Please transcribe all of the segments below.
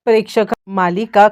प्रेक्षक मालिका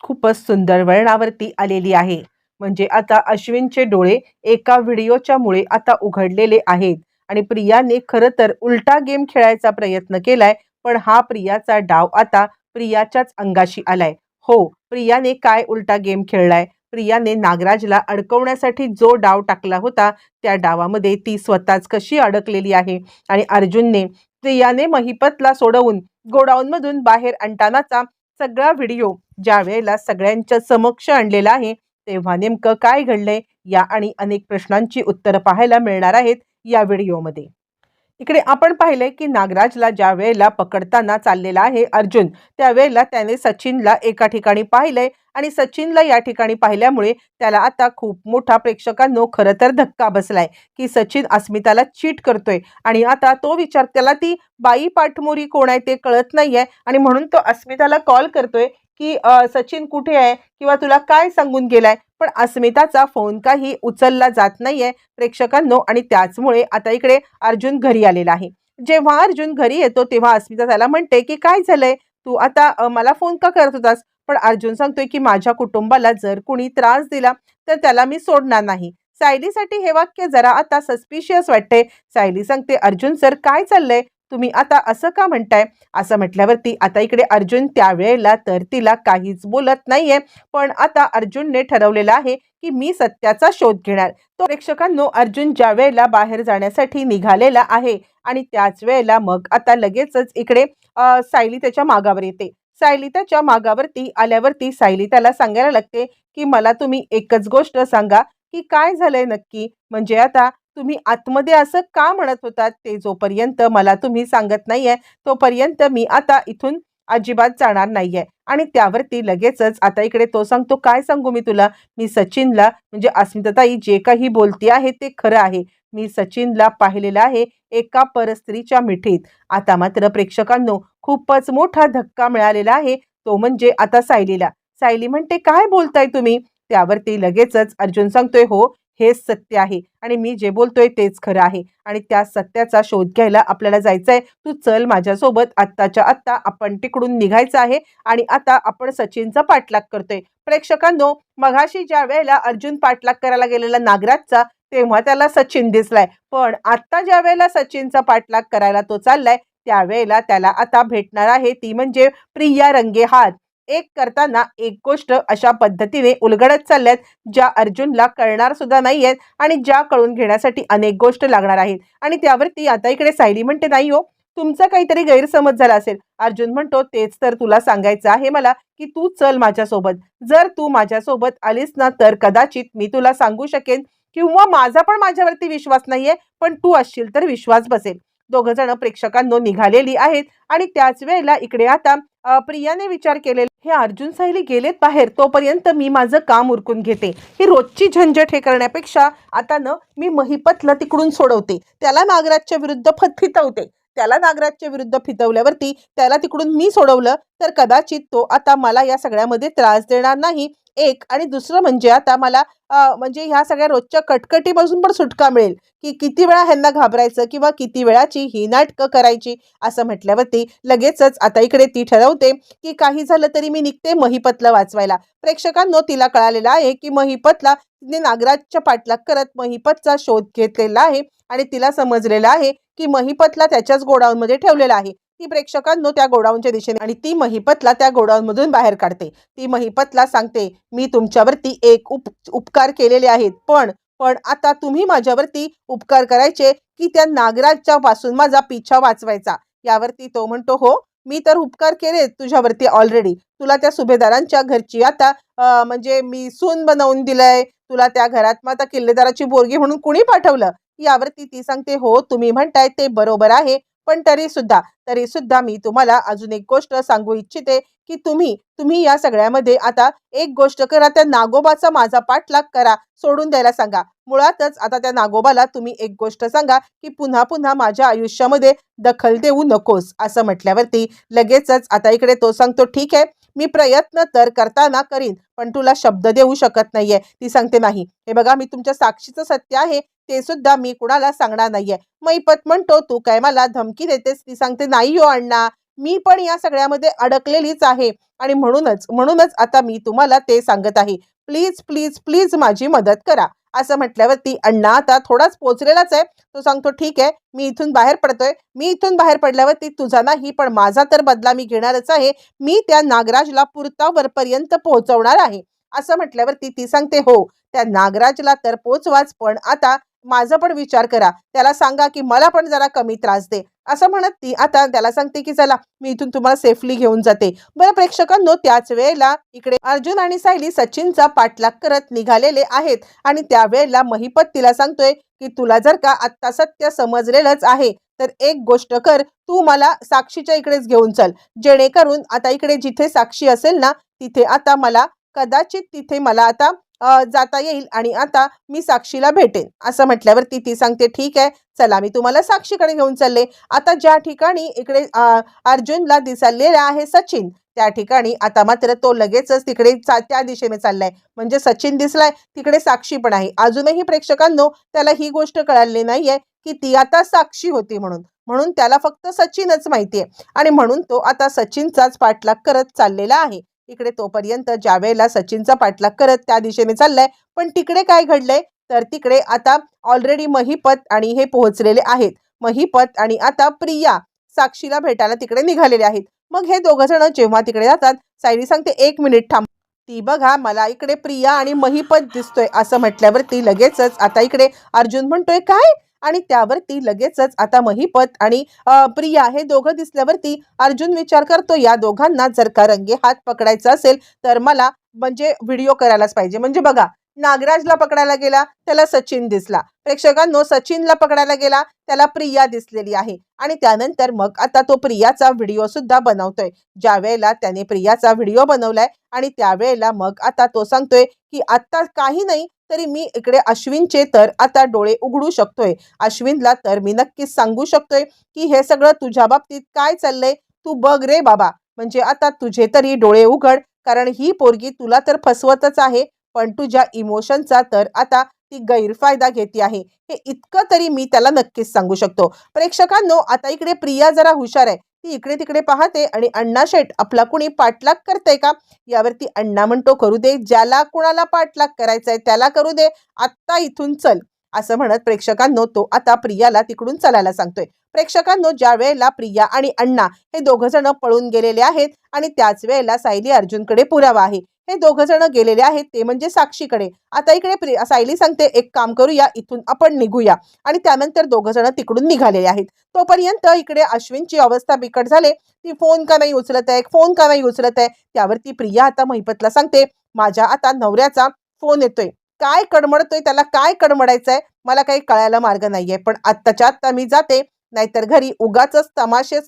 खूपच सुंदर वळणावरती आलेली आहे. म्हणजे आता अश्विनचे डोळे एका व्हिडिओच्या मुळे आता उघडलेले आहेत आणि प्रियाने खरं तर उलटा गेम खेळायचा प्रयत्न केलाय, पण हा प्रियाचा डाव आता प्रियाच्याच अंगाशी आलाय. हो, प्रियाने काय उलटा गेम खेळलाय? प्रियाने नागराजला अडकवण्यासाठी जो डाव टाकला होता, त्या डावामध्ये ती स्वतःच कशी अडकलेली आहे आणि अर्जुनने प्रियाने महिपतला सोडवून गोडाऊनमधून बाहेर आणतानाचा सगळा व्हिडिओ ज्या वेळेला सगळ्यांच्या समक्ष आणलेला आहे, तेव्हा नेमकं काय घडलंय या आणि अनेक प्रश्नांची उत्तरं पाहायला मिळणार आहेत या व्हिडिओमध्ये. इकडे आपण पाहिलंय की नागराजला ज्या वेळेला पकडताना चाललेला आहे अर्जुन, त्यावेळेला त्याने सचिनला एका ठिकाणी पाहिलंय आणि सचिनला या ठिकाणी पाहिल्यामुळे त्याला आता खूप मोठा प्रेक्षकांनो खरं तर धक्का बसलाय की सचिन अस्मिताला चीट करतोय आणि आता तो विचार त्याला ती बाई पाठमोरी कोण आहे ते कळत नाहीये आणि म्हणून तो अस्मिताला कॉल करतोय की सचिन कुठे आहे किंवा तुला काय सांगून गेलाय, पण अस्मिताचा फोन काही उचलला जात नाहीये प्रेक्षकांनो आणि त्याचमुळे आता इकडे अर्जुन घरी आलेला आहे. जेव्हा अर्जुन घरी येतो तेव्हा अस्मिता त्याला म्हणते की काय झालंय, तू आता मला फोन का करत होतास? पण अर्जुन सांगतोय की माझ्या कुटुंबाला जर कुणी त्रास दिला तर त्याला मी सोडणार नाही. सायलीसाठी हे वाक्य जरा आता सस्पिशियस वाटते. सायली सांगते, अर्जुन सर काय चाललंय, तुम्ही आता असं का म्हणताय? असं म्हटल्यावरती आता इकडे अर्जुन त्यावेळेला तर तिला काहीच बोलत नाहीये, पण आता अर्जुनने ठरवलेलं आहे की मी सत्याचा शोध घेणार. तो प्रेक्षकांनो अर्जुन ज्या वेळेला बाहेर जाण्यासाठी निघालेला आहे आणि त्याच वेळेला मग आता लगेचच इकडे सायली त्याच्या मागावर येते. सायली त्याच्या मागावरती आल्यावरती सायली त्याला सांगायला लागते की मला तुम्ही एकच गोष्ट सांगा की काय झालंय नक्की, म्हणजे आता तुम्ही आतमध्ये असं का म्हणत होतात ते जोपर्यंत मला तुम्ही सांगत नाहीये तोपर्यंत मी आता इथून अजिबात जाणार नाहीये. आणि त्यावरती लगेचच आता इकडे तो सांगतो, काय सांगू मी तुला, मी सचिनला म्हणजे अस्मिताताई जे काही बोलती आहे ते खरं आहे. मी सचिनला पाहिलेलं आहे एका परस्त्रीच्या मिठीत. आता मात्र प्रेक्षकांनो खूपच मोठा धक्का मिळालेला आहे, तो म्हणजे आता सायलीला. सायली म्हणते, काय बोलताय तुम्ही? त्यावरती लगेचच अर्जुन सांगतोय, हो हेच सत्य आहे आणि मी जे बोलतोय तेच खरं आहे आणि त्या सत्याचा शोध घ्यायला आपल्याला जायचंय. तू चल माझ्यासोबत, आत्ताच्या आत्ता आपण तिकडून निघायचं आहे आणि आता आपण सचिनचा पाठलाग करतोय. प्रेक्षकांनो मघाशी ज्या वेळेला अर्जुन पाठलाग करायला गेलेला नागराजचा तेव्हा त्याला सचिन दिसलाय, पण आता ज्या वेळेला सचिनचा पाठलाग करायला तो चाललाय त्यावेळेला त्याला आता भेटणार आहे ती म्हणजे प्रिया रंगे हात. एक करताना एक गोष्ट अशा पद्धतीने उलगडत चालल्यात ज्या अर्जुनला कळणार सुद्धा नाहीयेत आणि ज्या कळून घेण्यासाठी अनेक गोष्ट लागणार आहेत. आणि त्यावरती आता इकडे सायली म्हणते, नाही हो तुमचा काहीतरी गैरसमज झाला असेल. अर्जुन म्हणतो, तेच तर तुला सांगायचं आहे मला की तू चल माझ्यासोबत. जर तू माझ्यासोबत आलीस ना तर कदाचित मी तुला सांगू शकेन किंवा माझा पण माझ्यावरती विश्वास नाहीये, पण तू असशील तर विश्वास बसेल. दोघ जण प्रेक्षकांनो निघालेली आहेत आणि त्याच वेळेला इकडे आता प्रियाने विचार केलेला, हे अर्जुन सायली गेलेत बाहेर तोपर्यंत मी माझं काम उरकून घेते. ही रोजची झंझट हे करण्यापेक्षा आता न मी महिपतला तिकडून सोडवते, त्याला नागराजच्या विरुद्ध फितवते. त्याला नागराजच्या विरुद्ध फितवल्यावरती त्याला तिकडून मी सोडवलं तर कदाचित तो आता मला या सगळ्यामध्ये त्रास देणार नाही. एक आणि दुसरं म्हणजे आता मला म्हणजे ह्या सगळ्या रोजच्या कटकटीपासून पण सुटका मिळेल की किती वेळा ह्यांना घाबरायचं किंवा किती वेळाची ही नाटकं करायची. असं म्हटल्यावरती लगेचच आता इकडे ती ठरवते की काही झालं तरी मी निघते महिपतला वाचवायला. प्रेक्षकांनो तिला कळालेलं आहे की महिपतला तिने नागराजच्या पाठलाग करत महिपतचा शोध घेतलेला आहे आणि तिला समजलेलं आहे की महिपतला त्याच्याच गोडाऊनमध्ये ठेवलेला आहे. ती प्रेक्षकांनो त्या गोडाऊनच्या दिशेने आणि ती महिपतला त्या गोडाऊन मधून बाहेर काढते. ती महिपतला सांगते, मी तुमच्यावरती एक उपकार केलेले आहेत, पण पण आता तुम्ही माझ्यावरती उपकार करायचे की त्या नागराजच्या पासून माझा पिछा वाचवायचा. यावरती तो म्हणतो, हो मी तर उपकार केले तुझ्यावरती ऑलरेडी. तुला त्या सुभेदारांच्या घरची आता म्हणजे मी सून बनवून दिलंय, तुला त्या घरात मग आता किल्लेदाराची बोरगी म्हणून कुणी पाठवलं? यावरती ती सांगते, हो तुम्ही म्हणताय ते बरोबर आहे, पण तरी सुद्धा मी तुम्हाला अजून एक गोष्ट सांगू इच्छिते की तुम्ही तुम्ही या सगळ्यामध्ये आता एक गोष्ट करा, त्या नागोबाचा माझा पाठलाग करा, सोडून द्यायला सांगा. मुळातच आता त्या नागोबाला तुम्ही एक गोष्ट सांगा की पुन्हा पुन्हा माझ्या आयुष्यामध्ये दखल देऊ नकोस. असं म्हटल्यावरती लगेचच आता इकडे तो सांगतो, ठीक आहे मी प्रयत्न तर करताना करीन, पण तुला शब्द देऊ शकत नाहीये. ती सांगते, नाही हे बघा मी तुमच्या साक्षीचं सत्य आहे ते सुद्धा मी कुणाला सांगणार नाहीये. महिपत म्हणतो, तू काय मला धमकी देतेस? ती सांगते, नाही हो अण्णा मी पण या सगळ्यामध्ये अडकलेलीच आहे आणि म्हणूनच आता मी तुम्हाला ते सांगत आहे. प्लीज प्लीज प्लीज माझी मदत करा. असं म्हटल्यावरती अण्णा आता थोडाच पोचलेलाच आहे. तो सांगतो, ठीक आहे, मी इथून बाहेर पडतोय. मी इथून बाहेर पडल्यावरती तुझा नाही पण माझा तर बदला मी घेणारच आहे. मी त्या नागराजला पुरतावरपर्यंत पोहोचवणार आहे. असं म्हटल्यावरती ती सांगते, हो, त्या नागराजला तर पोचवाच, पण आता माझा पण विचार करा. त्याला सांगा की मला पण जरा कमी त्रास दे. असं म्हणत ती आता त्याला सांगते की चला मी इथून तुम्हाला सेफली घेऊन जाते. बरं प्रेक्षकांनो, त्याच वेळेला इकडे अर्जुन आणि सायली सचिनचा पाठलाग करत निघालेले आहेत आणि त्यावेळेला महिपत तिला सांगतोय की तुला जर का आत्ता सत्य समजलेलंच आहे तर एक गोष्ट कर, तू मला साक्षीच्या इकडेच घेऊन चल. जेणेकरून आता इकडे जिथे साक्षी असेल ना तिथे आता मला कदाचित तिथे मला आता जाता येईल आणि आता मी साक्षीला भेटेन. असं म्हटल्यावरती ती सांगते, ठीक आहे, चला मी तुम्हाला साक्षीकडे घेऊन चालले. आता ज्या ठिकाणी इकडे अर्जुनला दिसलेला आहे सचिन, त्या ठिकाणी आता मात्र तो लगेचच तिकडे त्या दिशेने चाललाय. म्हणजे सचिन दिसलाय, तिकडे साक्षी पण आहे. अजूनही प्रेक्षकांनो त्याला ही गोष्ट कळाली नाहीये की ती आता साक्षी होती म्हणून त्याला फक्त सचिनच माहितीये आणि म्हणून तो आता सचिनचाच पाठलाग करत चाललेला आहे. इकडे तोपर्यंत ज्या वेळेला सचिनचा पाठलाग करत त्या दिशेने चाललाय, पण तिकडे काय घडलंय तर तिकडे आता ऑलरेडी महिपत आणि हे पोहोचलेले आहेत. महिपत आणि आता प्रिया साक्षीला भेटायला तिकडे निघालेले आहेत. मग हे दोघं जण जेव्हा तिकडे जातात, सायली सांगते, एक मिनिट थांब. ती बघा, मला इकडे प्रिया आणि महिपत दिसतोय. असं म्हटल्यावरती लगेचच आता इकडे अर्जुन म्हणतोय, काय? आणि त्यावरती लगेचच आता महिपत आणि प्रिया हे दोघं दिसल्यावरती अर्जुन विचार करतो, या दोघांना जर का रंगे हात पकडायचा असेल तर मला म्हणजे व्हिडिओ करायलाच पाहिजे. म्हणजे बघा, नागराजला पकडायला गेला त्याला सचिन दिसला, प्रेक्षकांनो सचिनला पकडायला गेला त्याला प्रिया दिसलेली आहे आणि त्यानंतर मग आता तो प्रियाचा व्हिडिओ सुद्धा बनवतोय. ज्या वेळेला त्याने प्रियाचा व्हिडिओ बनवलाय आणि त्यावेळेला मग आता तो सांगतोय की आता काही नाही तरी मी इकडे अश्विनचे तर आता डोळे उघडू शकतोय. अश्विनला तर मी नक्कीच सांगू शकतोय की हे सगळं तुझ्या बाबतीत काय चाललंय, तू बघ रे बाबा. म्हणजे आता तुझे तरी डोळे उघड, कारण ही पोरगी तुला तर फसवतच आहे, पण तुझ्या इमोशनचा तर आता ती गैरफायदा घेते आहे. हे इतकं तरी मी त्याला नक्कीच सांगू शकतो. प्रेक्षकांनो, आता इकडे प्रिया जरा हुशार आहे. ती इकडे तिकडे पाहते आणि अण्णा शेठ आपला कुणी पाठलाग करतंय का यावरती अण्णा म्हणतो, करू दे, ज्याला कुणाला पाठलाग करायचाय त्याला करू दे, आत्ता इथून चल. असं म्हणत प्रेक्षकांनो तो आता प्रियाला तिकडून चलायला सांगतोय. प्रेक्षकांनो, ज्या वेळेला प्रिया आणि अण्णा हे दोघं जण पळून गेलेले आहेत आणि त्याच वेळेला सायली अर्जुनकडे पुरावा आहे. हे दोघं जण गेलेले आहेत ते म्हणजे साक्षीकडे. आता इकडे सायली सांगते, एक काम करूया, इथून आपण निघूया. आणि त्यानंतर दोघं जण तिकडून निघालेले आहेत. तोपर्यंत इकडे अश्विनची अवस्था बिकट झाले. ती फोन का नाही उचलत आहे, फोन का नाही उचलत आहे. त्यावरती प्रिया आता महिपतला सांगते, माझ्या आता नवऱ्याचा फोन येतोय, काय कडमडतोय, त्याला काय कडमडायचंय मला काही कळायला मार्ग नाहीये. पण आत्ताच्या आत्ता मी जाते, नाहीतर घरी उगाचच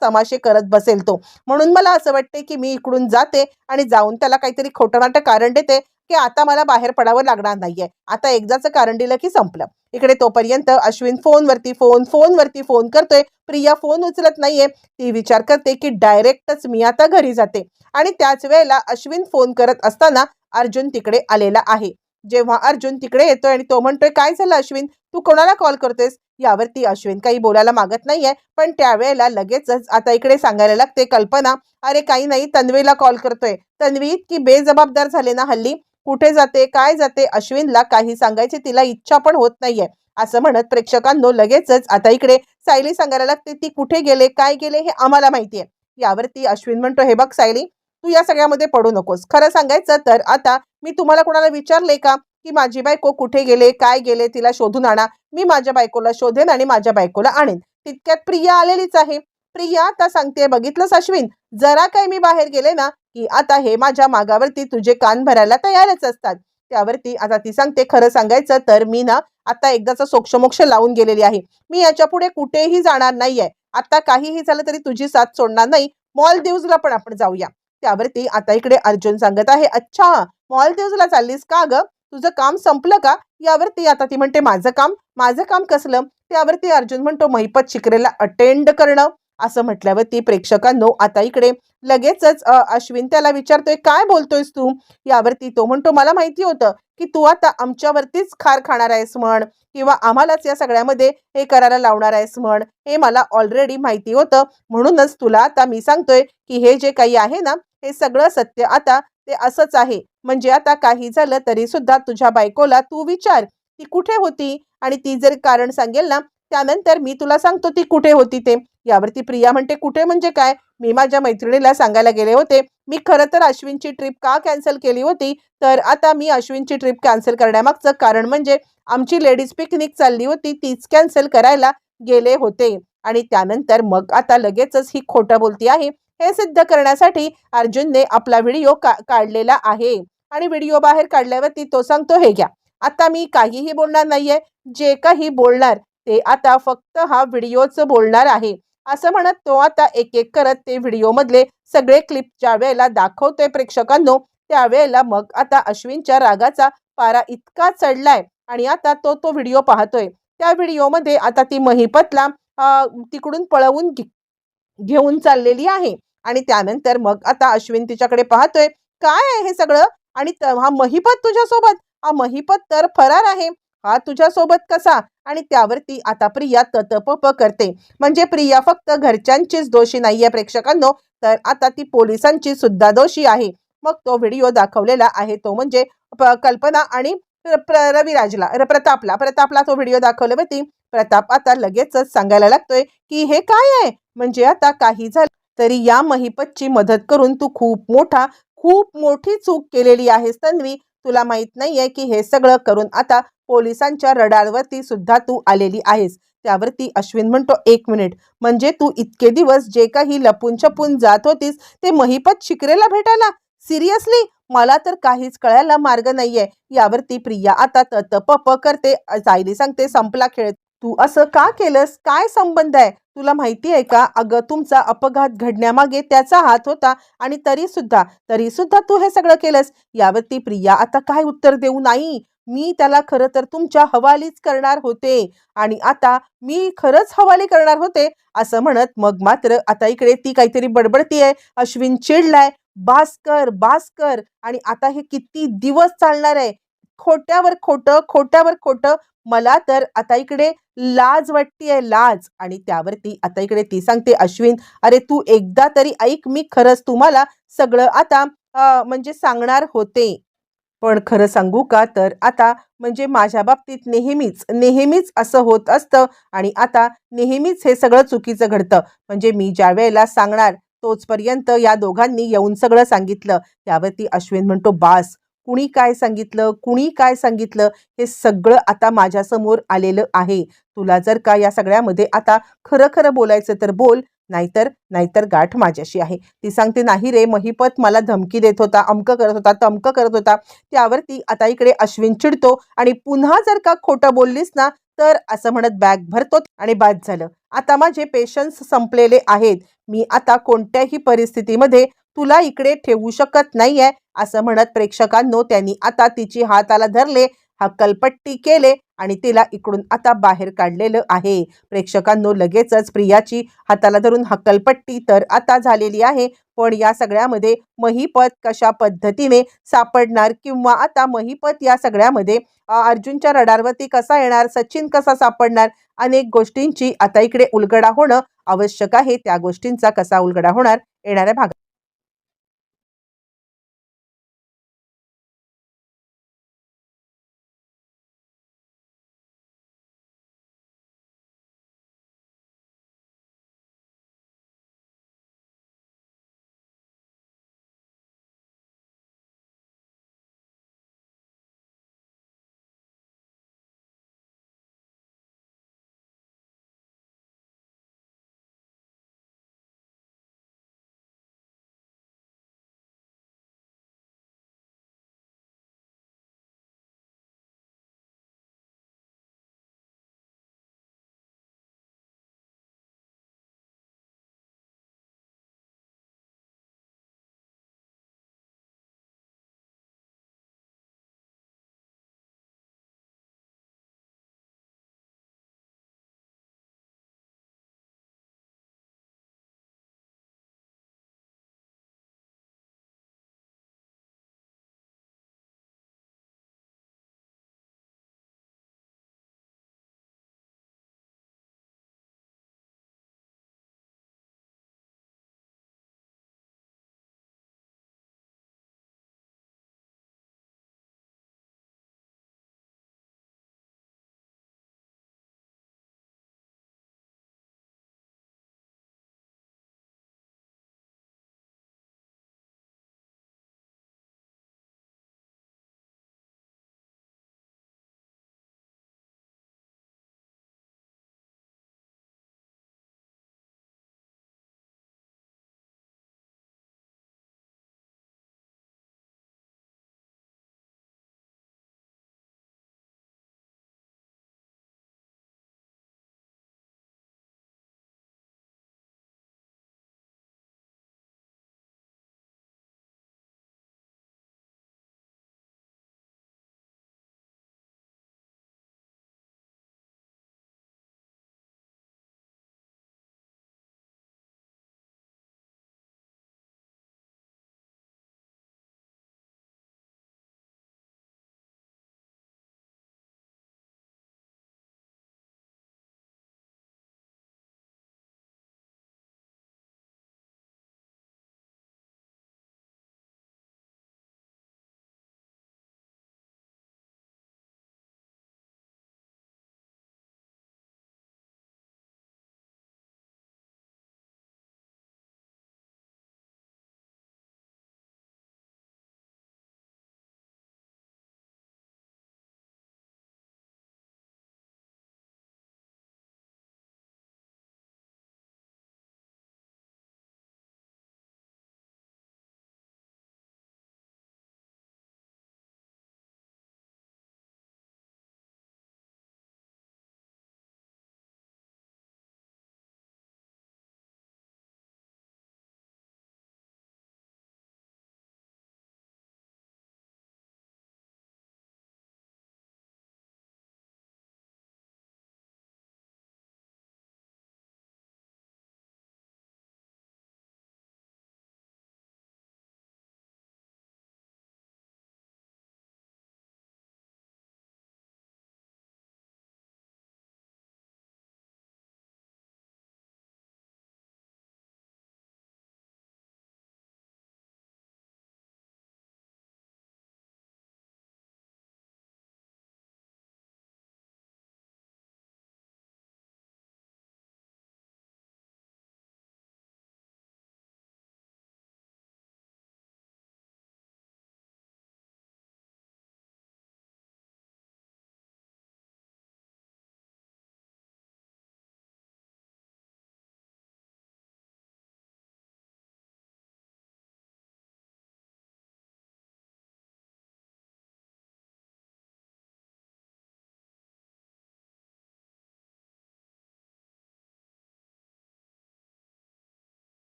तमाशे करत बसेल तो. म्हणून मला असं वाटते की मी इकडून जाते आणि जाऊन त्याला काहीतरी खोटं नाटं कारण देते की आता मला बाहेर पडावं लागणार नाहीये. आता एकदाचं कारण दिलं की संपलं. इकडे तोपर्यंत अश्विन फोनवरती फोन करतोय. प्रिया फोन उचलत नाहीये. ती विचार करते की डायरेक्टच मी आता घरी जाते. आणि त्याच वेळेला अश्विन फोन करत असताना अर्जुन तिकडे आलेला आहे. जेव्हा अर्जुन तिकडे येतोय आणि तो म्हणतोय, काय झालं अश्विन, तू कोणाला कॉल करतोयस? यावरती अश्विन काही बोलायला मागत नाहीये. पण त्यावेळेला लगेचच आता इकडे सांगायला लागते कल्पना, अरे काही नाही, तन्वीला कॉल करतोय. तन्वी इतकी बेजबाबदार झाले ना हल्ली, कुठे जाते काय जाते अश्विनला काही सांगायची तिला इच्छा पण होत नाहीये. असं म्हणत प्रेक्षकांनो लगेचच आता इकडे सायली सांगायला लागते, ती कुठे गेले काय गेले हे आम्हाला माहितीये. यावरती अश्विन म्हणतो, हे बघ सायली, तू या सगळ्यामध्ये पडू नकोस. खरं सांगायचं तर आता मी तुम्हाला कोणाला विचारले का की माझी बायको कुठे गेले काय गेले, तिला शोधून आणा. मी माझ्या बायकोला शोधेन आणि माझ्या बायकोला आणेन. तितक्यात प्रिया आलेलीच आहे. प्रिया आता सांगते, बघितलंस अश्विन, जरा काय मी बाहेर गेले ना की आता हे माझ्या मागावरती तुझे कान भरायला तयारच असतात. त्यावरती आता ती सांगते, खरं सांगायचं तर मी ना आता एकदाचा सोक्षमोक्ष लावून गेलेली आहे. मी याच्या पुढे कुठेही जाणार नाहीये. आता काहीही झालं तरी तुझी साथ सोडणार नाही. मॉलदीव्सला पण आपण जाऊया. त्यावरती आता इकडे अर्जुन सांगत आहे, अच्छा मॉलदीव्सला चाललीस का ग, तुझं काम संपलं का? यावरती आता ती म्हणते, माझं काम कसलं? त्यावरती अर्जुन म्हणतो, महिपत शिकरेला अटेंड करणं. असं म्हटल्यावरती प्रेक्षकांनो आता इकडे लगेचच अश्विन त्याला विचारतोय, काय बोलतोयस तू? यावरती तो म्हणतो, मला माहिती होतं की तू आता आमच्यावरतीच खार खाणार आहेस म्हण, किंवा आम्हालाच या सगळ्यामध्ये हे करायला लावणार आहेस म्हण, हे मला ऑलरेडी माहिती होतं. म्हणूनच तुला आता मी सांगतोय की हे जे काही आहे ना, हे सगळं सत्य आता ते असंच आहे. म्हणजे आता काही झालं तरी सुद्धा तुझ्या बायकोला तू विचार, ती कुठे होती, आणि ती जर कारण सांगेल ना, त्यानंतर मी तुला सांगतो ती कुठे होती ते. यावरती प्रिया म्हणते, कुठे म्हणजे काय? मी माझ्या मैत्रिणीला सांगायला गेले होते. मी खरं तर अश्विनची ट्रिप का कॅन्सल केली होती, तर आता मी अश्विनची ट्रिप कॅन्सल करण्यामागचं कारण म्हणजे आमची लेडीज पिकनिक चालली होती, तीच कॅन्सल करायला गेले होते. आणि त्यानंतर मग आता लगेचच ही खोटं बोलती आहे हे सिद्ध करण्यासाठी अर्जुनने आपला व्हिडिओ काढलेला आहे. आणि व्हिडिओ बाहेर काढल्यावरती तो सांगतो, हे घ्या, आता मी काहीही बोलणार नाहीये, जे काही बोलणार ते आता फक्त हा व्हिडिओच बोलणार आहे. असं म्हणत तो आता एक एक करत ते व्हिडिओमधले सगळे क्लिप ज्या वेळेला दाखवतोय प्रेक्षकांनो, त्यावेळेला मग आता अश्विनच्या रागाचा पारा इतका चढलाय आणि आता तो तो व्हिडिओ पाहतोय. त्या व्हिडिओमध्ये आता ती महिपतला तिकडून पळवून घेऊन चाललेली आहे. आणि त्यानंतर मग आता अश्विन तिच्याकडे पाहतोय, काय आहे हे सगळं? आणि हा महिपत तुझ्यासोबत? हा महिपत तर फरार आहे, हा तुझ्यासोबत कसा? आणि त्यावरती आता प्रिया ततपप करते. म्हणजे प्रिया फक्त घरच्यांचीच दोषी नाहीये प्रेक्षकांनो, तर आता ती पोलिसांची सुद्धा दोषी आहे. मग तो व्हिडिओ दाखवलेला आहे तो म्हणजे कल्पना आणि प्रतापला तो व्हिडिओ दाखवल्यावरती प्रताप आता लगेचच सांगायला लागतोय की हे काय आहे? म्हणजे आता काही झालं तरी या महिपतची मदत करून तू खूप मोठी चूक केलेली आहेस तन्वी. तुला माहित नाहीये की हे सगळं करून आता पोलिसांच्या रडारवरती सुद्धा तू आलेली आहेस. त्यावरती अश्विन म्हणतो, एक मिनिट, म्हणजे तू इतके दिवस जे काही लपून छपून जात होतीस ते महिपत शिकरेला भेटायला? सिरियसली? मला तर काहीच कळायला मार्ग नाहीये. यावरती प्रिया आता ततपप करते. सायली सांगते, संपला खेळ. तू असं का केलंस? काय संबंध आहे? तुला माहिती आहे का? अगं तुमचा अपघात घडण्यामागे त्याचा हात होता आणि तरी सुद्धा तू हे सगळं केलंस. यावरती प्रिया आता काय उत्तर देऊ? नाही, मी त्याला खरं तर तुमच्या हवालीच करणार होते आणि आता मी खरंच हवाली करणार होते असं म्हणत मग मात्र आता इकडे ती काहीतरी बडबडतीये. अश्विन चिडलाय, बास कर. आणि आता हे किती दिवस चालणार आहे? खोट्यावर खोटं. मला तर आता इकडे लाज वाटतेय, लाज. आणि त्यावरती आता इकडे ती सांगते, अश्विन अरे तू एकदा तरी ऐक, मी खरंच तुम्हाला सगळं आता म्हणजे सांगणार होते. पण खरं सांगू का, तर आता म्हणजे माझ्या बाबतीत नेहमीच असं होत असतं आणि आता नेहमीच हे सगळं चुकीचं घडतं. म्हणजे मी ज्या वेळेला सांगणार तोचपर्यंत या दोघांनी येऊन सगळं सांगितलं. त्यावरती अश्विन म्हणतो, बास, कुणी काय सांगितलं हे सगळं आता माझ्यासमोर आलेलं आहे. तुला जर का या सगळ्यामध्ये आता खरं बोलायचं तर बोल, नाहीतर गाठ माझ्याशी आहे. ती सांगते, नाही रे महिपत मला धमकी देत होता, अमकं करत होता, तमकं करत होता. त्यावरती आता इकडे अश्विन चिडतो आणि पुन्हा जर का खोटं बोललीस ना, तर असं म्हणत बॅग भरतो आणि बाद झालं. आता माझे पेशन्स संपलेले आहेत. मी आता कोणत्याही परिस्थितीमध्ये तुला इकडे ठेवू शकत नाहीये असं म्हणत प्रेक्षकांनो त्यांनी आता तिची हाताला धरले, हक्कलपट्टी केले आणि तिला इकडून आता बाहेर काढलेलं आहे. प्रेक्षकांनो लगेचच प्रियाची हाताला धरून हक्कलपट्टी तर आता झालेली आहे. पण या सगळ्यामध्ये महिपत कशा पद्धतीने सापडणार, किंवा आता महिपत या सगळ्यामध्ये अर्जुनच्या रडारवरती कसा येणार, सचिन कसा सापडणार, अनेक गोष्टींची आता इकडे उलगडा होणं आवश्यक आहे. त्या गोष्टींचा कसा उलगडा होणार येणाऱ्या भागात